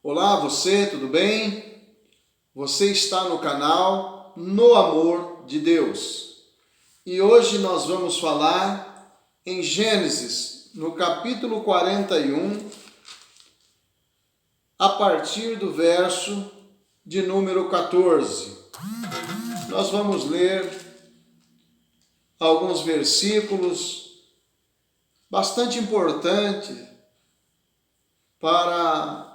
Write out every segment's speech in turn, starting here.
Olá, você, tudo bem? Você está no canal No Amor de Deus. E hoje nós vamos falar em Gênesis, no capítulo 41, a partir do verso de número 14. Nós vamos ler alguns versículos bastante importantes para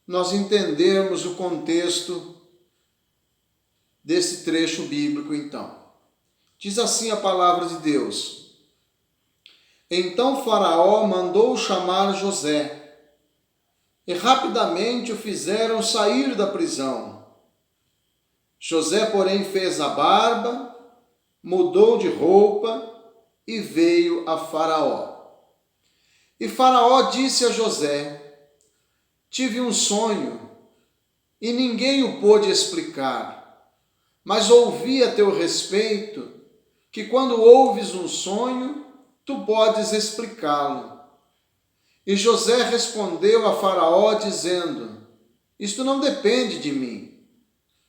nós entendermos o contexto desse trecho bíblico, então. Diz assim a palavra de Deus: Então Faraó mandou chamar José, e rapidamente o fizeram sair da prisão. José, porém, fez a barba, mudou de roupa e veio a Faraó. E Faraó disse a José: Tive um sonho, e ninguém o pôde explicar, mas ouvi a teu respeito que quando ouves um sonho, tu podes explicá-lo. E José respondeu a Faraó dizendo: Isto não depende de mim.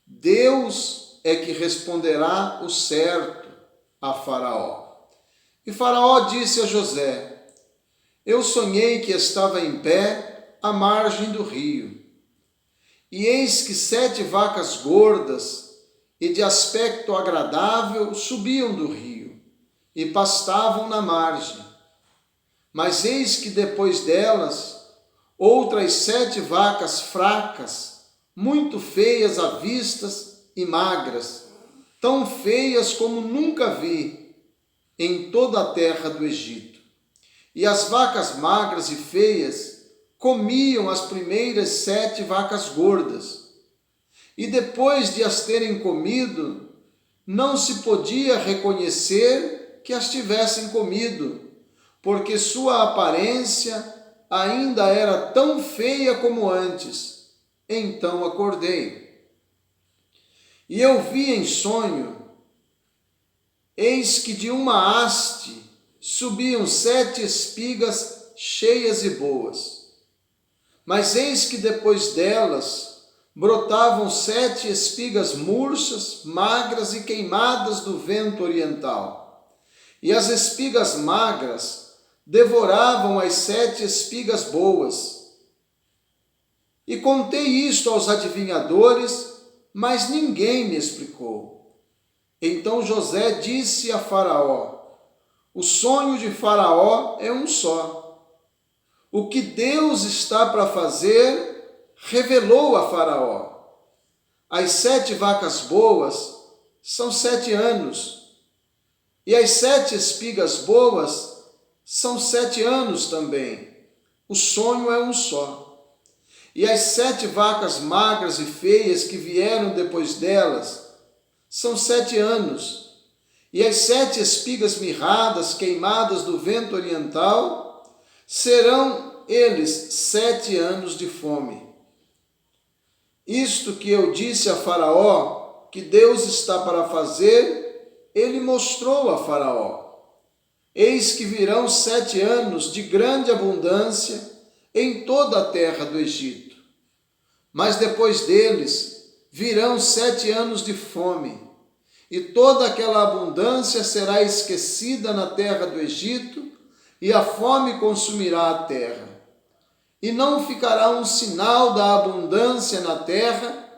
Deus é que responderá o certo a Faraó. E Faraó disse a José: Eu sonhei que estava em pé à margem do rio. E eis que 7 vacas gordas e de aspecto agradável subiam do rio e pastavam na margem. Mas eis que depois delas, outras 7 vacas fracas, muito feias à vista e magras, tão feias como nunca vi em toda a terra do Egito. E as vacas magras e feias comiam as primeiras 7 vacas gordas. E depois de as terem comido, não se podia reconhecer que as tivessem comido, porque sua aparência ainda era tão feia como antes. Então acordei. E eu vi em sonho, eis que de uma haste subiam 7 espigas cheias e boas. Mas eis que depois delas brotavam 7 espigas murchas, magras e queimadas do vento oriental. E as espigas magras devoravam as 7 espigas boas. E contei isto aos adivinhadores, mas ninguém me explicou. Então José disse a Faraó: O sonho de Faraó é um só. O que Deus está para fazer, revelou a Faraó. As 7 vacas boas são 7 anos, e as 7 espigas boas são 7 anos também. O sonho é um só. E as 7 vacas magras e feias que vieram depois delas são 7 anos, e as 7 espigas mirradas, queimadas do vento oriental, serão eles 7 anos de fome. Isto que eu disse a Faraó, que Deus está para fazer, ele mostrou a Faraó. Eis que virão 7 anos de grande abundância em toda a terra do Egito. Mas depois deles virão 7 anos de fome, e toda aquela abundância será esquecida na terra do Egito, e a fome consumirá a terra. E não ficará um sinal da abundância na terra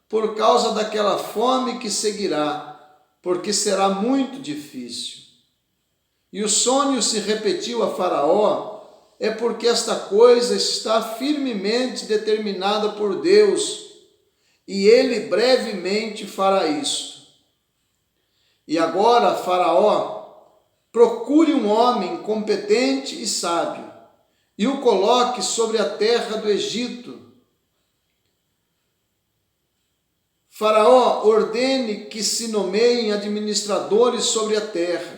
por causa daquela fome que seguirá, porque será muito difícil. E o sonho se repetiu a Faraó, é porque esta coisa está firmemente determinada por Deus, e ele brevemente fará isto. E agora, Faraó, procure um homem competente e sábio, e o coloque sobre a terra do Egito. Faraó ordene que se nomeiem administradores sobre a terra,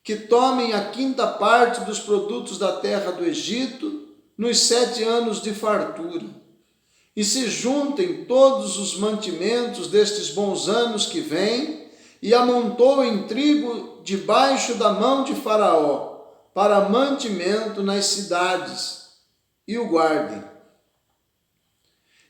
que tomem a 5ª parte dos produtos da terra do Egito nos 7 anos de fartura, e se juntem todos os mantimentos destes bons anos que vêm, e amontoem trigo debaixo da mão de Faraó, para mantimento nas cidades, e o guardem.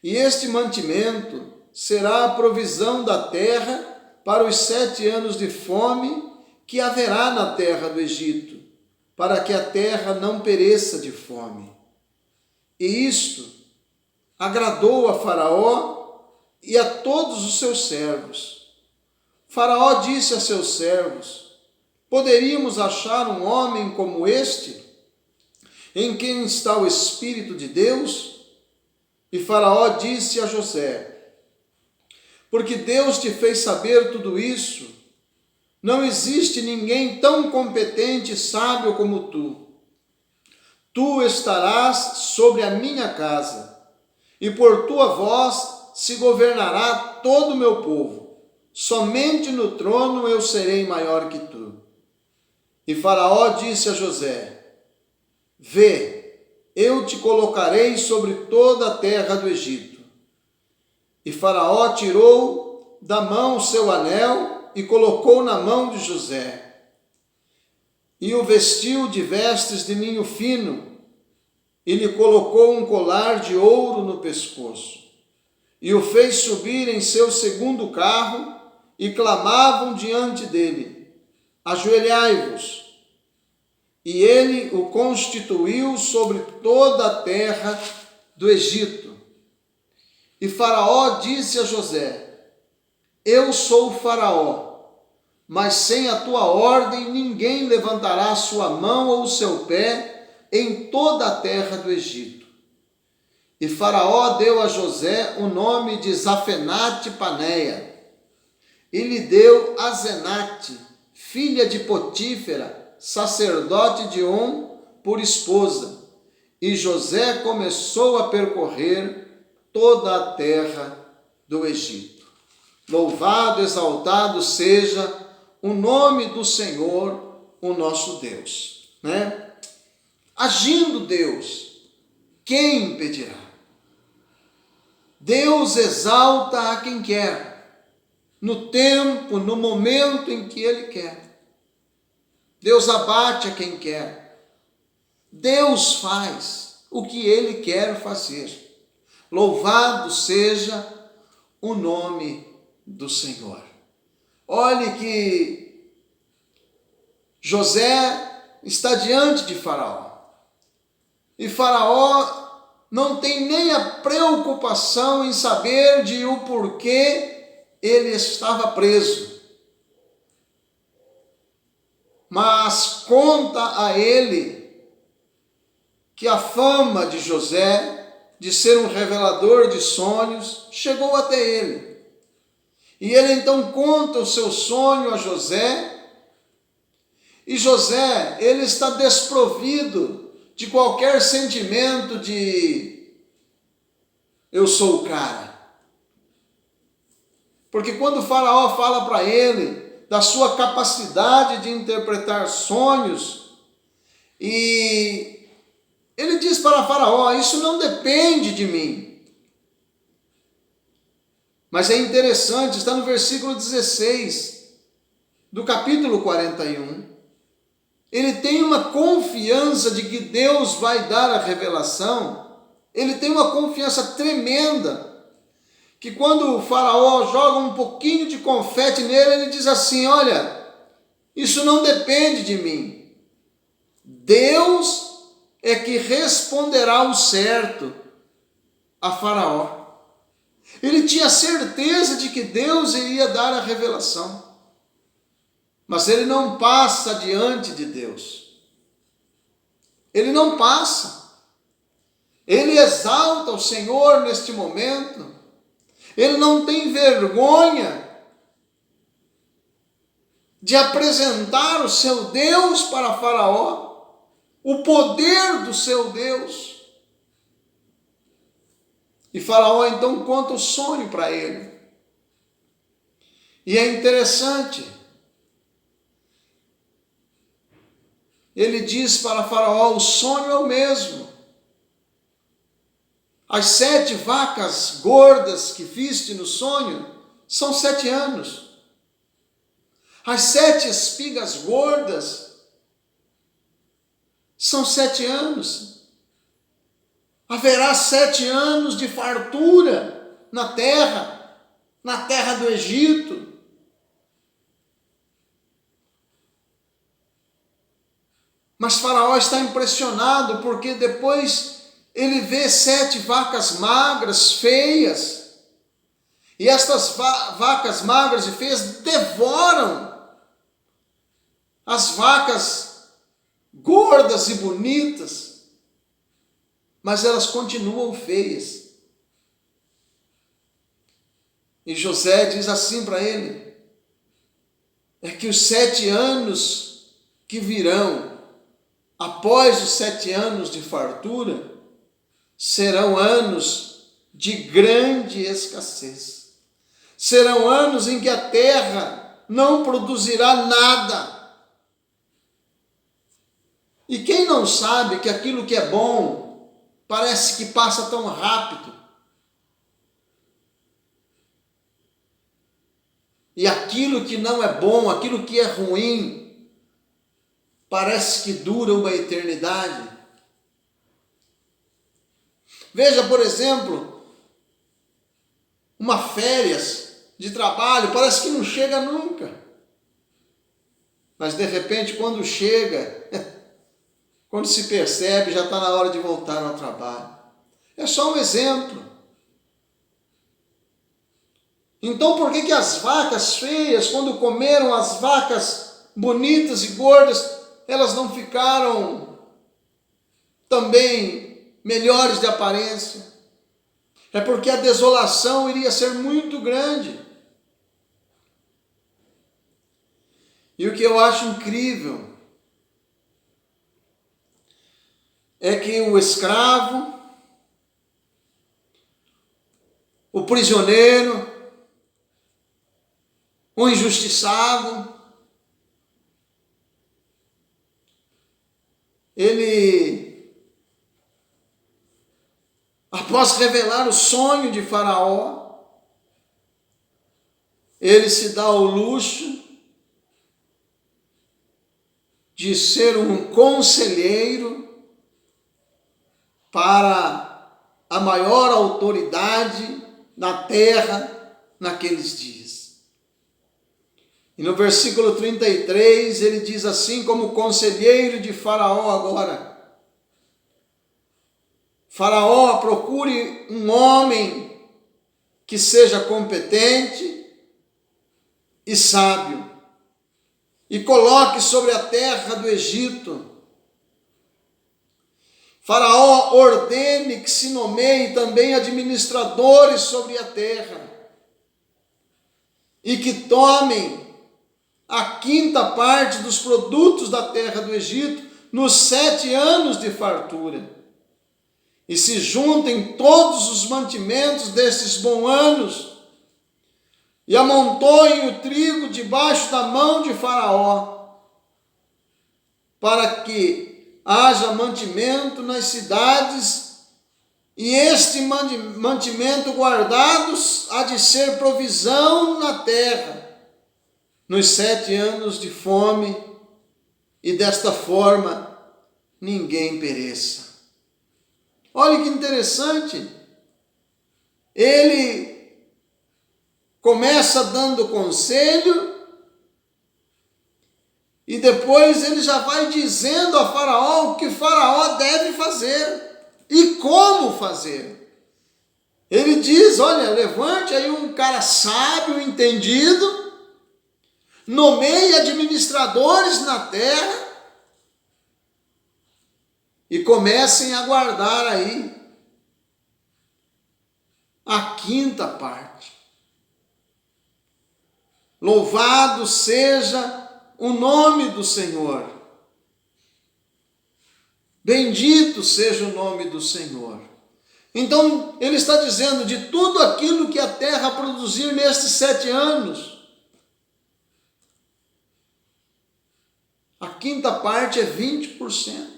E este mantimento será a provisão da terra para os 7 anos de fome que haverá na terra do Egito, para que a terra não pereça de fome. E isto agradou a Faraó e a todos os seus servos. Faraó disse a seus servos: poderíamos achar um homem como este, em quem está o Espírito de Deus? E Faraó disse a José: porque Deus te fez saber tudo isso, não existe ninguém tão competente e sábio como tu. Tu estarás sobre a minha casa, e por tua voz se governará todo o meu povo. Somente no trono eu serei maior que tu. E Faraó disse a José: vê, eu te colocarei sobre toda a terra do Egito. E Faraó tirou da mão o seu anel e colocou na mão de José. E o vestiu de vestes de linho fino, e lhe colocou um colar de ouro no pescoço. E o fez subir em seu segundo carro, e clamavam diante dele: ajoelhai-vos. E ele o constituiu sobre toda a terra do Egito. E Faraó disse a José: eu sou o Faraó, mas sem a tua ordem ninguém levantará sua mão ou seu pé em toda a terra do Egito. E Faraó deu a José o nome de Zafenate-Paneia, e lhe deu Asenate, filha de Potífera, sacerdote de On, por esposa. E José começou a percorrer toda a terra do Egito. Louvado, exaltado seja o nome do Senhor, o nosso Deus, né? Agindo Deus, quem impedirá? Deus exalta a quem quer, no tempo, no momento em que Ele quer. Deus abate a quem quer. Deus faz o que Ele quer fazer. Louvado seja o nome do Senhor. Olhe que José está diante de Faraó. E Faraó não tem nem a preocupação em saber de o porquê ele estava preso. Mas conta a ele que a fama de José, de ser um revelador de sonhos, chegou até ele. E ele então conta o seu sonho a José. E José, ele está desprovido de qualquer sentimento de eu sou o cara. Porque quando o Faraó fala para ele da sua capacidade de interpretar sonhos, e ele diz para Faraó: isso não depende de mim. Mas é interessante, está no versículo 16 do capítulo 41. Ele tem uma confiança de que Deus vai dar a revelação. Ele tem uma confiança tremenda, que quando o Faraó joga um pouquinho de confete nele, ele diz assim: olha, isso não depende de mim. Deus é que responderá o certo a Faraó. Ele tinha certeza de que Deus iria dar a revelação. Mas ele não passa diante de Deus. Ele não passa. Ele exalta o Senhor neste momento. Ele não tem vergonha de apresentar o seu Deus para Faraó, o poder do seu Deus. E Faraó então conta o sonho para ele. E é interessante. Ele diz para Faraó: o sonho é o mesmo. As 7 vacas gordas que viste no sonho são 7 anos. As 7 espigas gordas são 7 anos. Haverá 7 anos de fartura na terra do Egito. Mas Faraó está impressionado porque depois ele vê 7 vacas magras, feias. E estas vacas magras e feias devoram as vacas gordas e bonitas. Mas elas continuam feias. E José diz assim para ele: é que os 7 anos que virão após os 7 anos de fartura serão anos de grande escassez. Serão anos em que a terra não produzirá nada. E quem não sabe que aquilo que é bom parece que passa tão rápido? E aquilo que não é bom, aquilo que é ruim, parece que dura uma eternidade. Veja, por exemplo, uma férias de trabalho, parece que não chega nunca. Mas de repente, quando chega, quando se percebe, já está na hora de voltar ao trabalho. É só um exemplo. Então, por que as vacas feias, quando comeram as vacas bonitas e gordas, elas não ficaram também melhores de aparência? É porque a desolação iria ser muito grande. E o que eu acho incrível é que o escravo, o prisioneiro, o injustiçado, ele, após revelar o sonho de Faraó, ele se dá ao luxo de ser um conselheiro para a maior autoridade na terra naqueles dias. E no versículo 33 ele diz assim, como conselheiro de Faraó agora: Faraó, procure um homem que seja competente e sábio, e coloque sobre a terra do Egito. Faraó ordene que se nomeiem também administradores sobre a terra, e que tomem a 5ª parte dos produtos da terra do Egito nos 7 anos de fartura, e se juntem todos os mantimentos desses bons anos, e amontoem o trigo debaixo da mão de Faraó, para que haja mantimento nas cidades, e este mantimento guardados há de ser provisão na terra, nos 7 anos de fome, e desta forma ninguém pereça. Olha que interessante. Ele começa dando conselho e depois ele já vai dizendo a Faraó o que Faraó deve fazer e como fazer. Ele diz: olha, levante aí um cara sábio, entendido, nomeie administradores na terra e comecem a guardar aí a 5ª parte. Louvado seja o nome do Senhor. Bendito seja o nome do Senhor. Então, ele está dizendo, de tudo aquilo que a terra produzir nestes 7 anos, a 5ª parte é 20%.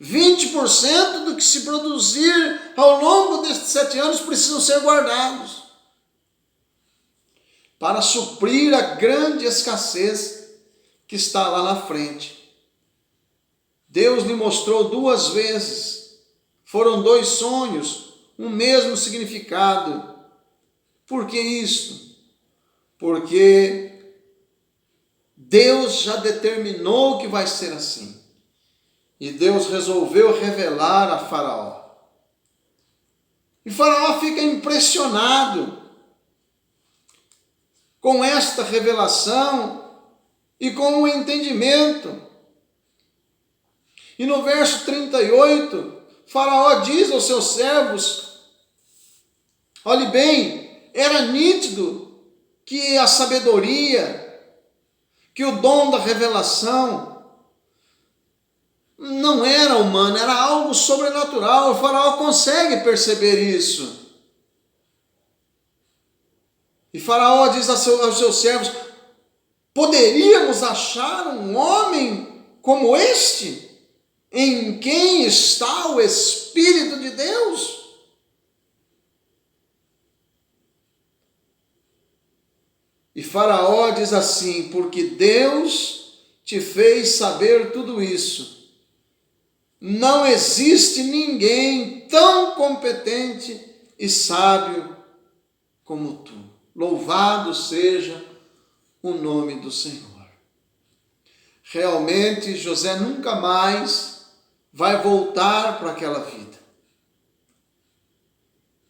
20% do que se produzir ao longo destes 7 anos precisam ser guardados para suprir a grande escassez que está lá na frente. Deus lhe mostrou 2 vezes, Foram dois sonhos, um mesmo significado. Por que isto? Porque Deus já determinou que vai ser assim. E Deus resolveu revelar a Faraó. E Faraó fica impressionado com esta revelação e com o entendimento. E no verso 38, Faraó diz aos seus servos: olhe bem, era nítido que a sabedoria, que o dom da revelação não era humano, era algo sobrenatural. O Faraó consegue perceber isso. E Faraó diz aos seus servos: poderíamos achar um homem como este, em quem está o Espírito de Deus? E Faraó diz assim: porque Deus te fez saber tudo isso. Não existe ninguém tão competente e sábio como tu. Louvado seja o nome do Senhor. Realmente, José nunca mais vai voltar para aquela vida.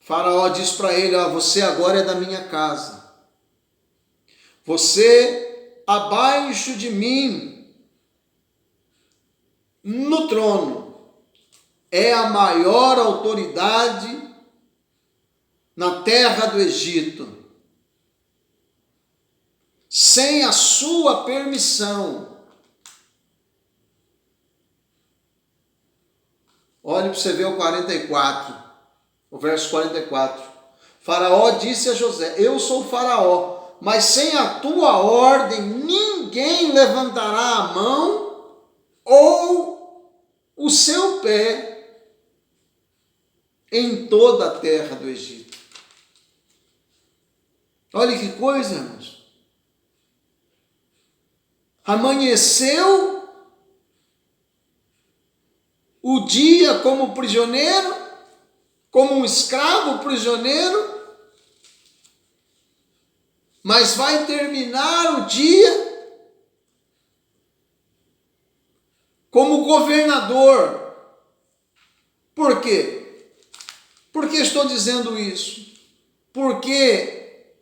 Faraó diz para ele: você agora é da minha casa. Você abaixo de mim, no trono, é a maior autoridade na terra do Egito. Sem a sua permissão. Olhe para você ver o 44, o verso 44. Faraó disse a José: eu sou Faraó, mas sem a tua ordem ninguém levantará a mão ou o seu pé em toda a terra do Egito. Olha que coisa, irmãos. Amanheceu o dia como prisioneiro, como um escravo prisioneiro, mas vai terminar o dia como governador. Por quê? Por que estou dizendo isso? Porque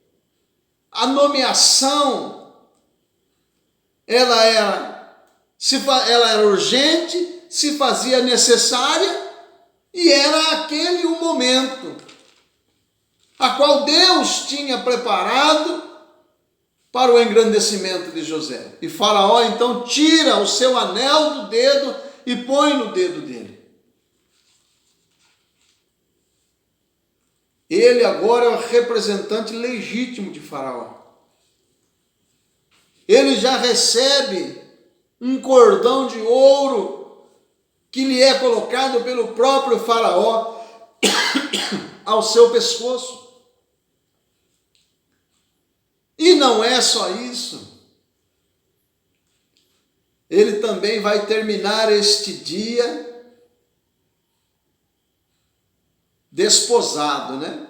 a nomeação ela era urgente, se fazia necessária e era aquele o momento a qual Deus tinha preparado para o engrandecimento de José. E Faraó então tira o seu anel do dedo e põe no dedo dele. Ele agora é o representante legítimo de Faraó. Ele já recebe um cordão de ouro que lhe é colocado pelo próprio Faraó ao seu pescoço. E não é só isso. Ele também vai terminar este dia desposado, né?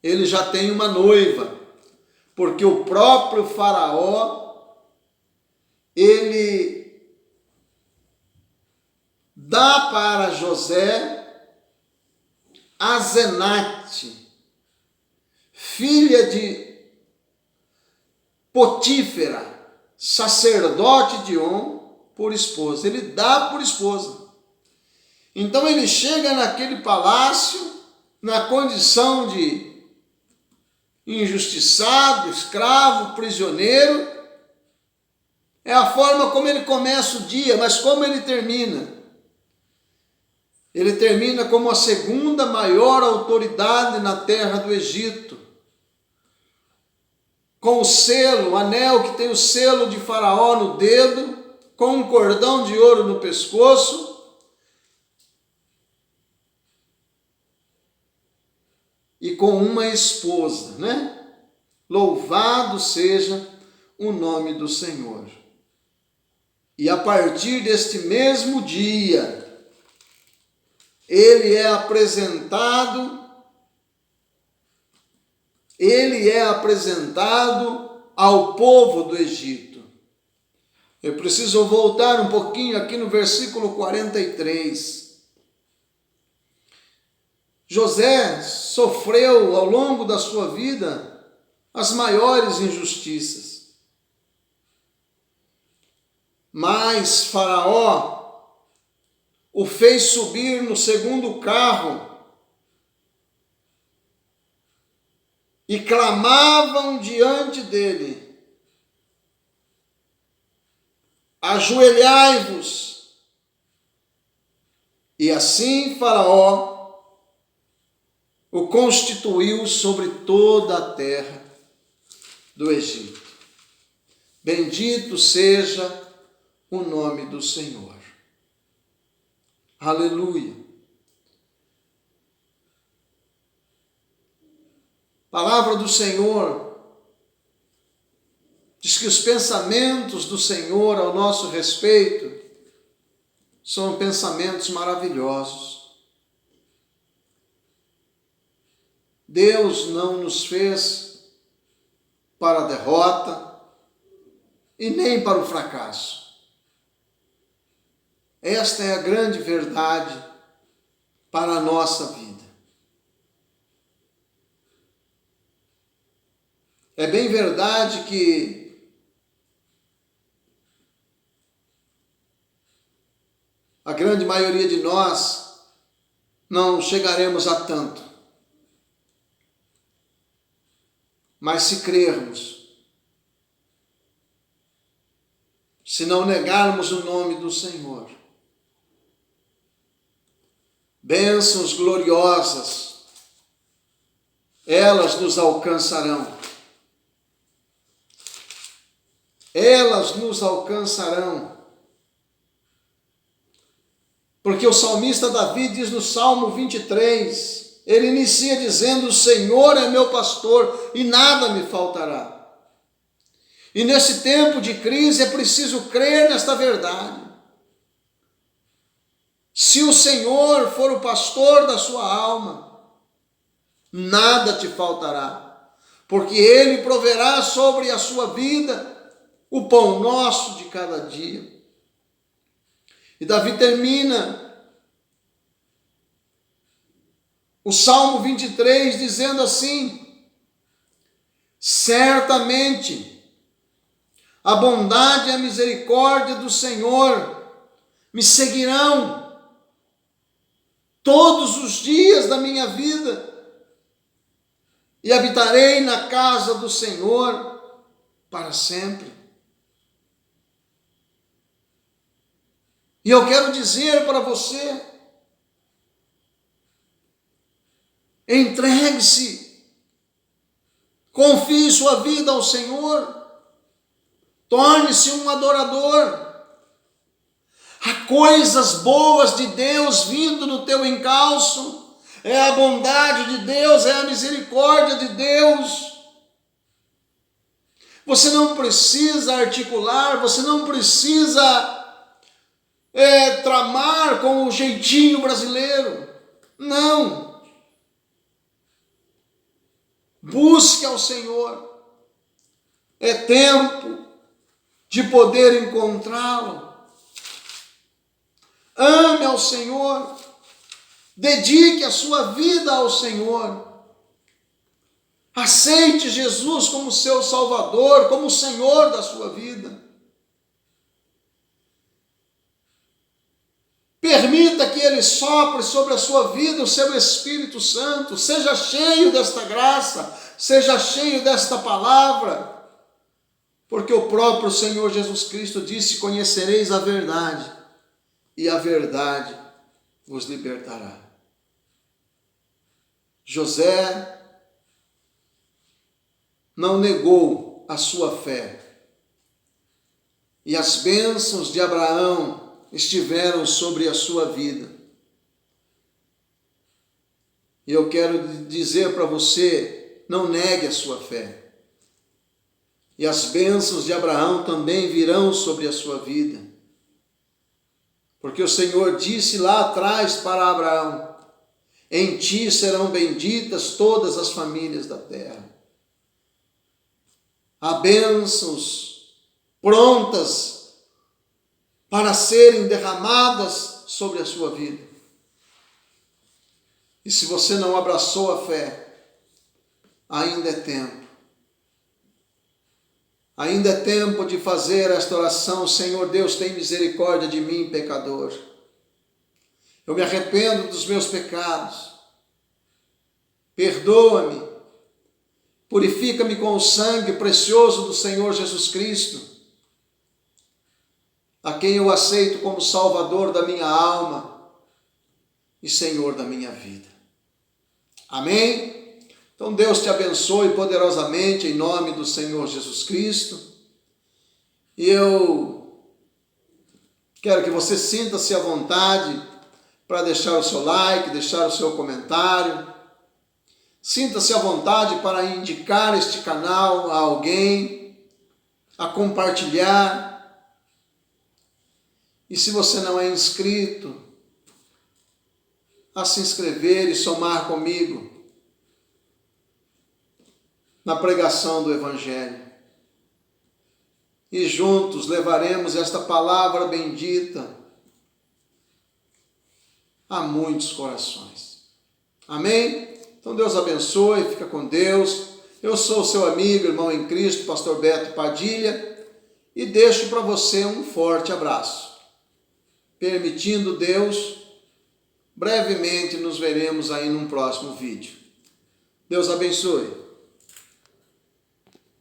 Ele já tem uma noiva. Porque o próprio Faraó, ele dá para José Asenate, filha de Potífera, sacerdote de On, por esposa. Ele dá por esposa. Então ele chega naquele palácio na condição de injustiçado, escravo, prisioneiro. É a forma como ele começa o dia, mas como ele termina? Ele termina como a segunda maior autoridade na terra do Egito. Com o selo, o anel que tem o selo de Faraó no dedo, com um cordão de ouro no pescoço. E com uma esposa, né? Louvado seja o nome do Senhor. E a partir deste mesmo dia, ele é apresentado ao povo do Egito. Eu preciso voltar um pouquinho aqui no versículo 43. José sofreu ao longo da sua vida as maiores injustiças. Mas Faraó o fez subir no segundo carro e clamavam diante dele: ajoelhai-vos. E assim Faraó o constituiu sobre toda a terra do Egito. Bendito seja o nome do Senhor. Aleluia. A palavra do Senhor diz que os pensamentos do Senhor ao nosso respeito são pensamentos maravilhosos. Deus não nos fez para a derrota e nem para o fracasso. Esta é a grande verdade para a nossa vida. É bem verdade que a grande maioria de nós não chegaremos a tanto. Mas se crermos, se não negarmos o nome do Senhor, bênçãos gloriosas, elas nos alcançarão. Elas nos alcançarão. Porque o salmista Davi diz no Salmo 23, ele inicia dizendo: o Senhor é meu pastor e nada me faltará. E nesse tempo de crise é preciso crer nesta verdade. Se o Senhor for o pastor da sua alma, nada te faltará, porque Ele proverá sobre a sua vida o pão nosso de cada dia. E Davi termina o Salmo 23 dizendo assim: certamente a bondade e a misericórdia do Senhor me seguirão todos os dias da minha vida, e habitarei na casa do Senhor para sempre. E eu quero dizer para você: entregue-se, confie sua vida ao Senhor, torne-se um adorador. Há coisas boas de Deus vindo no teu encalço, é a bondade de Deus, é a misericórdia de Deus. Você não precisa articular, você não precisa tramar com o jeitinho brasileiro. Não. Busque ao Senhor. É tempo de poder encontrá-lo. Ame ao Senhor. Dedique a sua vida ao Senhor. Aceite Jesus como seu Salvador, como o Senhor da sua vida. Permita que Ele sopre sobre a sua vida o seu Espírito Santo. Seja cheio desta graça, seja cheio desta palavra. Porque o próprio Senhor Jesus Cristo disse: conhecereis a verdade, e a verdade vos libertará. José não negou a sua fé, e as bênçãos de Abraão estiveram sobre a sua vida. E eu quero dizer para você: não negue a sua fé. E as bênçãos de Abraão também virão sobre a sua vida. Porque o Senhor disse lá atrás para Abraão: em ti serão benditas todas as famílias da terra. Há bênçãos prontas para serem derramadas sobre a sua vida. E se você não abraçou a fé, ainda é tempo. Ainda é tempo de fazer esta oração: Senhor Deus, tem misericórdia de mim, pecador. Eu me arrependo dos meus pecados. Perdoa-me. Purifica-me com o sangue precioso do Senhor Jesus Cristo, a quem eu aceito como Salvador da minha alma e Senhor da minha vida. Amém? Então Deus te abençoe poderosamente em nome do Senhor Jesus Cristo. E eu quero que você sinta-se à vontade para deixar o seu like, deixar o seu comentário. Sinta-se à vontade para indicar este canal a alguém, a compartilhar. E se você não é inscrito, a se inscrever e somar comigo na pregação do Evangelho. E juntos levaremos esta palavra bendita a muitos corações. Amém? Então Deus abençoe, fica com Deus. Eu sou o seu amigo, irmão em Cristo, pastor Beto Padilha, e deixo para você um forte abraço. Permitindo Deus, brevemente nos veremos aí num próximo vídeo. Deus abençoe.